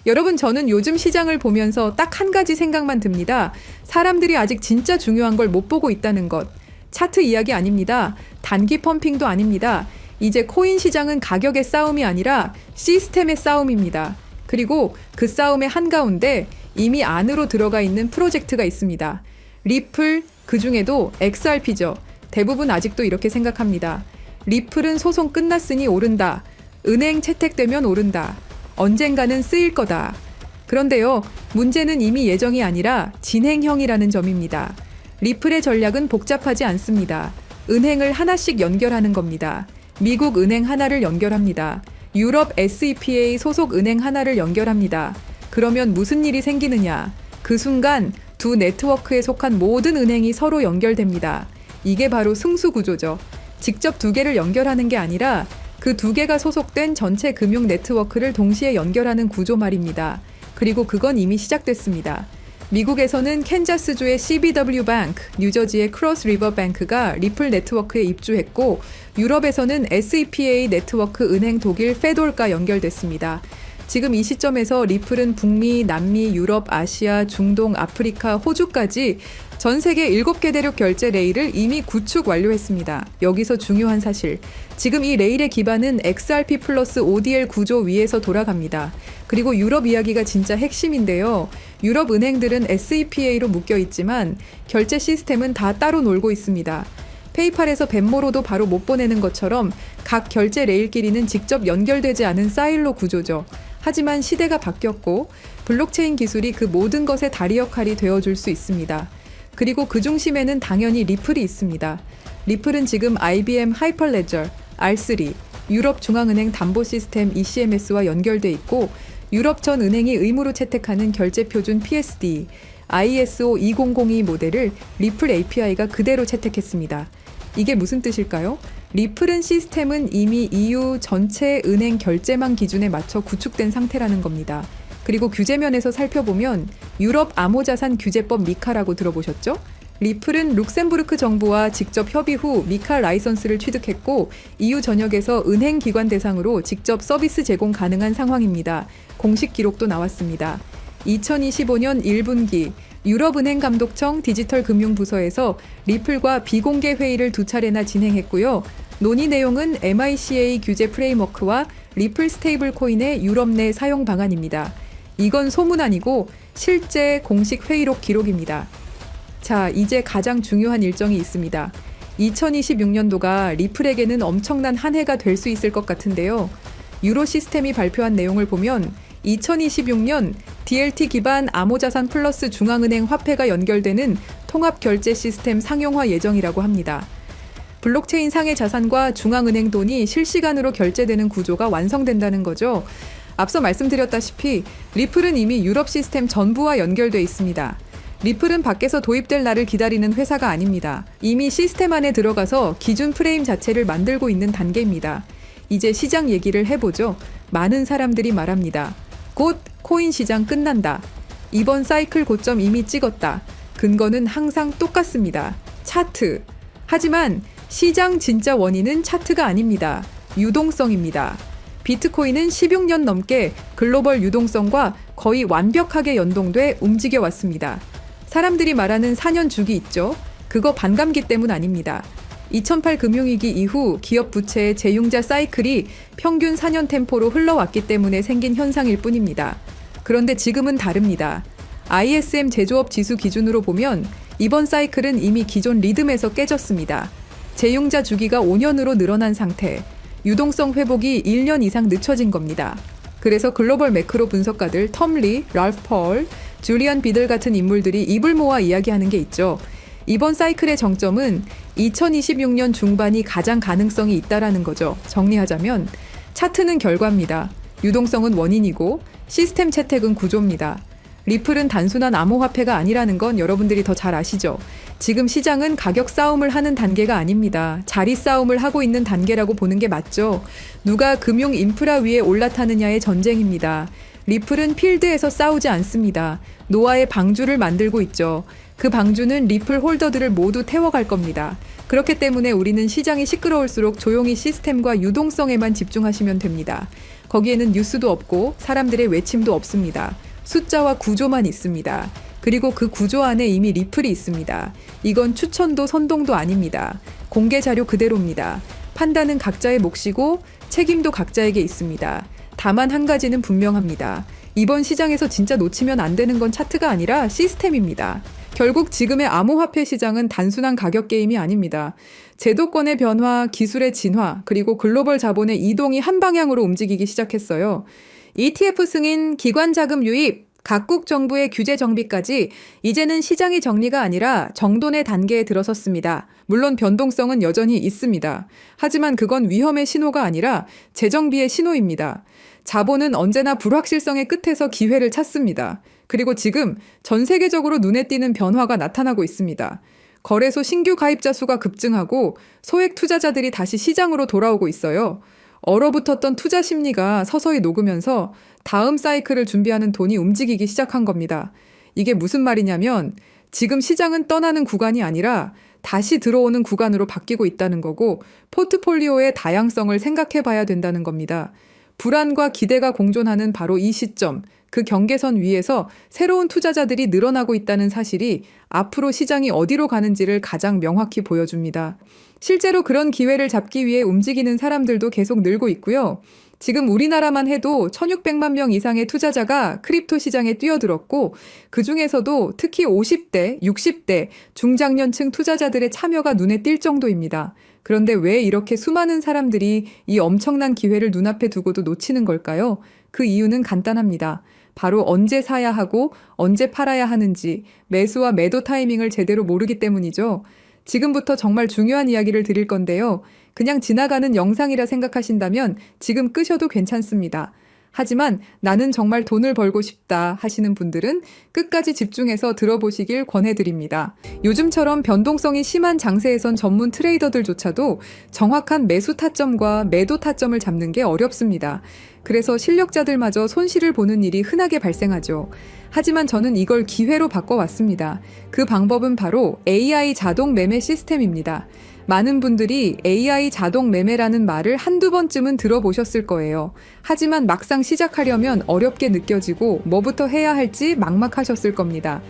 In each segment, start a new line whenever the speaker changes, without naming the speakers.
여러분, 저는 요즘 시장을 보면서 딱 한 가지 생각만 듭니다. 사람들이 아직 진짜 중요한 걸 못 보고 있다는 것. 차트 이야기 아닙니다. 단기 펌핑도 아닙니다. 이제 코인 시장은 가격의 싸움이 아니라 시스템의 싸움입니다. 그리고 그 싸움의 한가운데 이미 안으로 들어가 있는 프로젝트가 있습니다. 리플, 그 중에도 XRP죠. 대부분 아직도 이렇게 생각합니다. 리플은 소송 끝났으니 오른다. 은행 채택되면 오른다. 언젠가는 쓰일 거다. 그런데요, 문제는 이미 예정이 아니라 진행형이라는 점입니다. 리플의 전략은 복잡하지 않습니다. 은행을 하나씩 연결하는 겁니다. 미국 은행 하나를 연결합니다. 유럽 SEPA 소속 은행 하나를 연결합니다. 그러면 무슨 일이 생기느냐? 그 순간 두 네트워크에 속한 모든 은행이 서로 연결됩니다. 이게 바로 승수구조죠. 직접 두 개를 연결하는 게 아니라 그 두 개가 소속된 전체 금융 네트워크를 동시에 연결하는 구조 말입니다. 그리고 그건 이미 시작됐습니다. 미국에서는 캔자스주의 CBW 뱅크, 뉴저지의 크로스 리버 뱅크가 리플 네트워크에 입주했고, 유럽에서는 SEPA 네트워크 은행 독일 페돌과 연결됐습니다. 지금 이 시점에서 리플은 북미, 남미, 유럽, 아시아, 중동, 아프리카, 호주까지 전 세계 7개 대륙 결제 레일을 이미 구축 완료했습니다. 여기서 중요한 사실, 지금 이 레일의 기반은 XRP 플러스 ODL 구조 위에서 돌아갑니다. 그리고 유럽 이야기가 진짜 핵심인데요. 유럽 은행들은 SEPA로 묶여 있지만 결제 시스템은 다 따로 놀고 있습니다. 페이팔에서 벤모로도 바로 못 보내는 것처럼 각 결제 레일끼리는 직접 연결되지 않은 사일로 구조죠. 하지만 시대가 바뀌었고 블록체인 기술이 그 모든 것의 다리 역할이 되어줄 수 있습니다. 그리고 그 중심에는 당연히 리플이 있습니다. 리플은 지금 IBM 하이퍼레저, R3, 유럽 중앙은행 담보 시스템 ECMS와 연결돼 있고, 유럽 전 은행이 의무로 채택하는 결제 표준 PSD, ISO 2002 모델을 리플 API가 그대로 채택했습니다. 이게 무슨 뜻일까요? 리플은 시스템은 이미 EU 전체 은행 결제망 기준에 맞춰 구축된 상태라는 겁니다. 그리고 규제면에서 살펴보면 유럽 암호자산 규제법 미카라고 들어보셨죠? 리플은 룩셈부르크 정부와 직접 협의 후 미카 라이선스를 취득했고, EU 전역에서 은행 기관 대상으로 직접 서비스 제공 가능한 상황입니다. 공식 기록도 나왔습니다. 2025년 1분기 유럽은행감독청 디지털금융부서에서 리플과 비공개 회의를 2차례나 진행했고요. 논의 내용은 MiCA 규제 프레임워크와 리플 스테이블 코인의 유럽 내 사용 방안입니다. 이건 소문 아니고 실제 공식 회의록 기록입니다. 자, 이제 가장 중요한 일정이 있습니다. 2026년도가 리플에게는 엄청난 한 해가 될 수 있을 것 같은데요. 유로 시스템이 발표한 내용을 보면 2026년 DLT 기반 암호자산 플러스 중앙은행 화폐가 연결되는 통합결제 시스템 상용화 예정이라고 합니다. 블록체인 상의 자산과 중앙은행 돈이 실시간으로 결제되는 구조가 완성된다는 거죠. 앞서 말씀드렸다시피 리플은 이미 유럽 시스템 전부와 연결돼 있습니다. 리플은 밖에서 도입될 날을 기다리는 회사가 아닙니다. 이미 시스템 안에 들어가서 기준 프레임 자체를 만들고 있는 단계입니다. 이제 시장 얘기를 해보죠. 많은 사람들이 말합니다. 곧 코인 시장 끝난다. 이번 사이클 고점 이미 찍었다. 근거는 항상 똑같습니다. 차트. 하지만 시장 진짜 원인은 차트가 아닙니다. 유동성입니다. 비트코인은 16년 넘게 글로벌 유동성과 거의 완벽하게 연동돼 움직여 왔습니다. 사람들이 말하는 4년 주기 있죠? 그거 반감기 때문 아닙니다. 2008 금융위기 이후 기업 부채의 재융자 사이클이 평균 4년 템포로 흘러왔기 때문에 생긴 현상일 뿐입니다. 그런데 지금은 다릅니다. ISM 제조업 지수 기준으로 보면 이번 사이클은 이미 기존 리듬에서 깨졌습니다. 재융자 주기가 5년으로 늘어난 상태, 유동성 회복이 1년 이상 늦춰진 겁니다. 그래서 글로벌 매크로 분석가들 텀 리, 랄프 펄, 줄리안 비들 같은 인물들이 입을 모아 이야기하는 게 있죠. 이번 사이클의 정점은 2026년 중반이 가장 가능성이 있다라는 거죠. 정리하자면 차트는 결과입니다. 유동성은 원인이고 시스템 채택은 구조입니다. 리플은 단순한 암호화폐가 아니라는 건 여러분들이 더 잘 아시죠? 지금 시장은 가격 싸움을 하는 단계가 아닙니다. 자리 싸움을 하고 있는 단계라고 보는 게 맞죠. 누가 금융 인프라 위에 올라타느냐의 전쟁입니다. 리플은 필드에서 싸우지 않습니다. 노아의 방주를 만들고 있죠. 그 방주는 리플 홀더들을 모두 태워갈 겁니다. 그렇기 때문에 우리는 시장이 시끄러울수록 조용히 시스템과 유동성에만 집중하시면 됩니다. 거기에는 뉴스도 없고 사람들의 외침도 없습니다. 숫자와 구조만 있습니다. 그리고 그 구조 안에 이미 리플이 있습니다. 이건 추천도 선동도 아닙니다. 공개 자료 그대로입니다. 판단은 각자의 몫이고 책임도 각자에게 있습니다. 다만 한 가지는 분명합니다. 이번 시장에서 진짜 놓치면 안 되는 건 차트가 아니라 시스템입니다. 결국 지금의 암호화폐 시장은 단순한 가격 게임이 아닙니다. 제도권의 변화, 기술의 진화, 그리고 글로벌 자본의 이동이 한 방향으로 움직이기 시작했어요. ETF 승인, 기관 자금 유입, 각국 정부의 규제 정비까지 이제는 시장의 정리가 아니라 정돈의 단계에 들어섰습니다. 물론 변동성은 여전히 있습니다. 하지만 그건 위험의 신호가 아니라 재정비의 신호입니다. 자본은 언제나 불확실성의 끝에서 기회를 찾습니다. 그리고 지금 전 세계적으로 눈에 띄는 변화가 나타나고 있습니다. 거래소 신규 가입자 수가 급증하고 소액 투자자들이 다시 시장으로 돌아오고 있어요. 얼어붙었던 투자 심리가 서서히 녹으면서 다음 사이클을 준비하는 돈이 움직이기 시작한 겁니다. 이게 무슨 말이냐면 지금 시장은 떠나는 구간이 아니라 다시 들어오는 구간으로 바뀌고 있다는 거고 포트폴리오의 다양성을 생각해 봐야 된다는 겁니다. 불안과 기대가 공존하는 바로 이 시점, 그 경계선 위에서 새로운 투자자들이 늘어나고 있다는 사실이 앞으로 시장이 어디로 가는지를 가장 명확히 보여줍니다. 실제로 그런 기회를 잡기 위해 움직이는 사람들도 계속 늘고 있고요. 지금 우리나라만 해도 1,600만 명 이상의 투자자가 크립토 시장에 뛰어들었고 그중에서도 특히 50대, 60대 중장년층 투자자들의 참여가 눈에 띌 정도입니다. 그런데 왜 이렇게 수많은 사람들이 이 엄청난 기회를 눈앞에 두고도 놓치는 걸까요? 그 이유는 간단합니다. 바로 언제 사야 하고 언제 팔아야 하는지 매수와 매도 타이밍을 제대로 모르기 때문이죠. 지금부터 정말 중요한 이야기를 드릴 건데요. 그냥 지나가는 영상이라 생각하신다면 지금 끄셔도 괜찮습니다. 하지만 나는 정말 돈을 벌고 싶다 하시는 분들은 끝까지 집중해서 들어보시길 권해드립니다. 요즘처럼 변동성이 심한 장세에선 전문 트레이더들조차도 정확한 매수 타점과 매도 타점을 잡는 게 어렵습니다. 그래서 실력자들마저 손실을 보는 일이 흔하게 발생하죠. 하지만 저는 이걸 기회로 바꿔왔습니다. 그 방법은 바로 AI 자동 매매 시스템입니다. 많은 분들이 AI 자동 매매라는 말을 한두 번쯤은 들어보셨을 거예요. 하지만 막상 시작하려면 어렵게 느껴지고 뭐부터 해야 할지 막막하셨을 겁니다.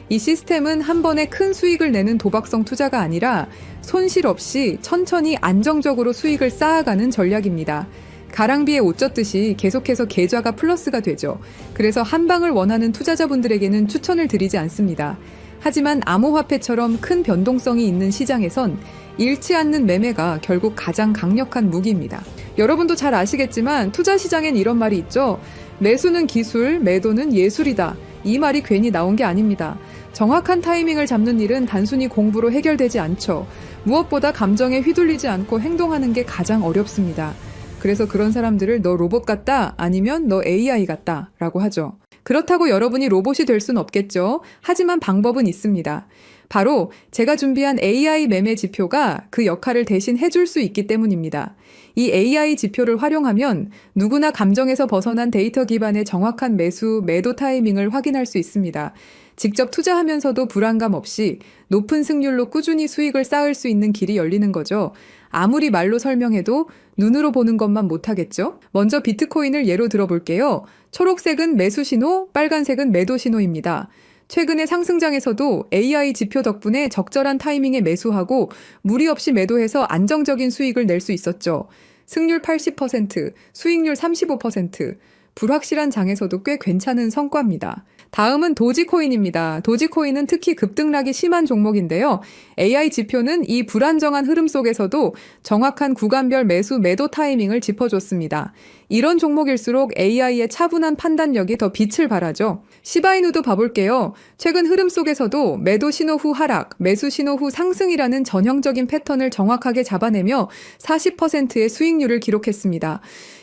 이 시스템은 한 번에 큰 수익을 내는 도박성 투자가 아니라 손실 없이 천천히 안정적으로 수익을 쌓아가는 전략입니다. 가랑비에 옷 젖듯이 계속해서 계좌가 플러스가 되죠. 그래서 한 방을 원하는 투자자분들에게는 추천을 드리지 않습니다. 하지만 암호화폐처럼 큰 변동성이 있는 시장에선 잃지 않는 매매가 결국 가장 강력한 무기입니다. 여러분도 잘 아시겠지만 투자 시장엔 이런 말이 있죠. 매수는 기술, 매도는 예술이다. 이 말이 괜히 나온 게 아닙니다. 정확한 타이밍을 잡는 일은 단순히 공부로 해결되지 않죠. 무엇보다 감정에 휘둘리지 않고 행동하는 게 가장 어렵습니다. 그래서 그런 사람들을 너 로봇 같다 아니면 너 AI 같다 라고 하죠. 그렇다고 여러분이 로봇이 될 순 없겠죠. 하지만 방법은 있습니다. 바로 제가 준비한 AI 매매 지표가 그 역할을 대신 해줄 수 있기 때문입니다. 이 AI 지표를 활용하면 누구나 감정에서 벗어난 데이터 기반의 정확한 매수, 매도 타이밍을 확인할 수 있습니다. 직접 투자하면서도 불안감 없이 높은 승률로 꾸준히 수익을 쌓을 수 있는 길이 열리는 거죠. 아무리 말로 설명해도 눈으로 보는 것만 못하겠죠? 먼저 비트코인을 예로 들어볼게요. 초록색은 매수 신호, 빨간색은 매도 신호입니다. 최근의 상승장에서도 AI 지표 덕분에 적절한 타이밍에 매수하고 무리 없이 매도해서 안정적인 수익을 낼 수 있었죠. 승률 80%, 수익률 35%, 불확실한 장에서도 꽤 괜찮은 성과입니다. 다음은 도지코인입니다. 도지코인은 특히 급등락이 심한 종목인데요. AI 지표는 이 불안정한 흐름 속에서도 정확한 구간별 매수, 매도 타이밍을 짚어줬습니다. 이런 종목일수록 AI의 차분한 판단력이 더 빛을 발하죠. 시바이누도 봐볼게요. 최근 흐름 속에서도 매도 신호 후 하락, 매수 신호 후 상승이라는 전형적인 패턴을 정확하게 잡아내며 40%의 수익률을 기록했습니다.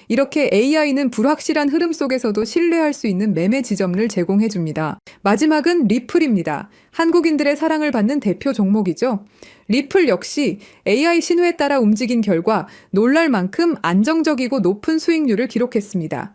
이렇게 AI는 불확실한 흐름 속에서도 신뢰할 수 있는 매매 지점을 제공해줍니다. 마지막은 리플입니다. 한국인들의 사랑을 받는 대표 종목이죠. 리플 역시 AI 신호에 따라 움직인 결과 놀랄 만큼 안정적이고 높은 수익률을 기록했습니다.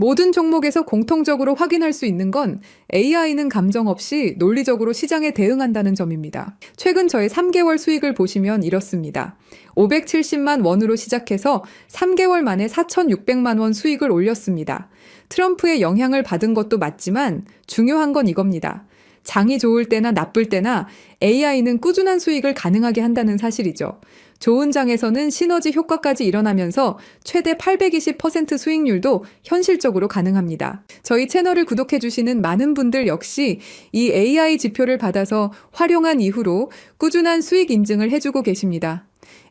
모든 종목에서 공통적으로 확인할 수 있는 건 AI는 감정 없이 논리적으로 시장에 대응한다는 점입니다. 최근 저의 3개월 수익을 보시면 이렇습니다. 570만 원으로 시작해서 3개월 만에 4,600만 원 수익을 올렸습니다. 트럼프의 영향을 받은 것도 맞지만 중요한 건 이겁니다. 장이 좋을 때나 나쁠 때나 AI는 꾸준한 수익을 가능하게 한다는 사실이죠. 좋은 장에서는 시너지 효과까지 일어나면서 최대 820% 수익률도 현실적으로 가능합니다. 저희 채널을 구독해주시는 많은 분들 역시 이 AI 지표를 받아서 활용한 이후로 꾸준한 수익 인증을 해주고 계십니다.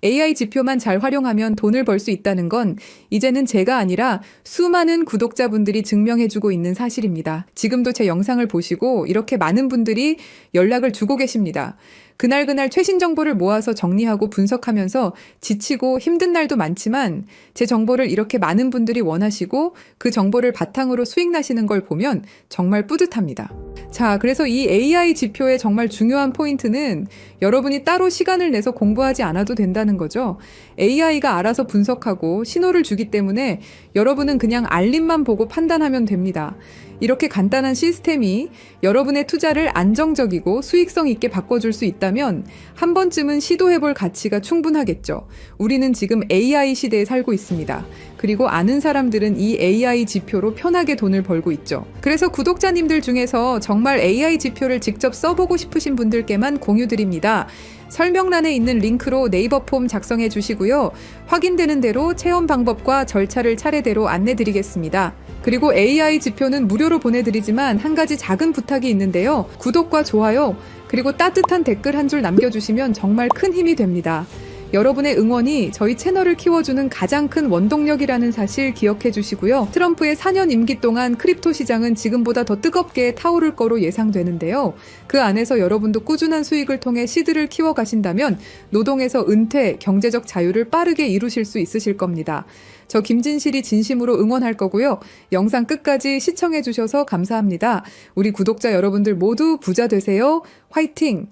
AI 지표만 잘 활용하면 돈을 벌 수 있다는 건 이제는 제가 아니라 수많은 구독자분들이 증명해주고 있는 사실입니다. 지금도 제 영상을 보시고 이렇게 많은 분들이 연락을 주고 계십니다. 그날 최신 정보를 모아서 정리하고 분석하면서 지치고 힘든 날도 많지만 제 정보를 이렇게 많은 분들이 원하시고 그 정보를 바탕으로 수익 나시는 걸 보면 정말 뿌듯합니다. 자, 그래서 이 AI 지표의 정말 중요한 포인트는 여러분이 따로 시간을 내서 공부하지 않아도 된다는 거죠. AI가 알아서 분석하고 신호를 주기 때문에 여러분은 그냥 알림만 보고 판단하면 됩니다. 이렇게 간단한 시스템이 여러분의 투자를 안정적이고 수익성 있게 바꿔줄 수 있다면 한 번쯤은 시도해볼 가치가 충분하겠죠. 우리는 지금 AI 시대에 살고 있습니다. 그리고 아는 사람들은 이 AI 지표로 편하게 돈을 벌고 있죠. 그래서 구독자님들 중에서 정말 AI 지표를 직접 써보고 싶으신 분들께만 공유드립니다. 설명란에 있는 링크로 네이버 폼 작성해 주시고요. 확인되는 대로 체험 방법과 절차를 차례대로 안내 드리겠습니다. 그리고 AI 지표는 무료로 보내드리지만 한 가지 작은 부탁이 있는데요. 구독과 좋아요, 그리고 따뜻한 댓글 한 줄 남겨주시면 정말 큰 힘이 됩니다. 여러분의 응원이 저희 채널을 키워주는 가장 큰 원동력이라는 사실 기억해 주시고요. 트럼프의 4년 임기 동안 크립토 시장은 지금보다 더 뜨겁게 타오를 거로 예상되는데요. 그 안에서 여러분도 꾸준한 수익을 통해 시드를 키워가신다면 노동에서 은퇴, 경제적 자유를 빠르게 이루실 수 있으실 겁니다. 저 김진실이 진심으로 응원할 거고요. 영상 끝까지 시청해 주셔서 감사합니다. 우리 구독자 여러분들 모두 부자 되세요. 화이팅!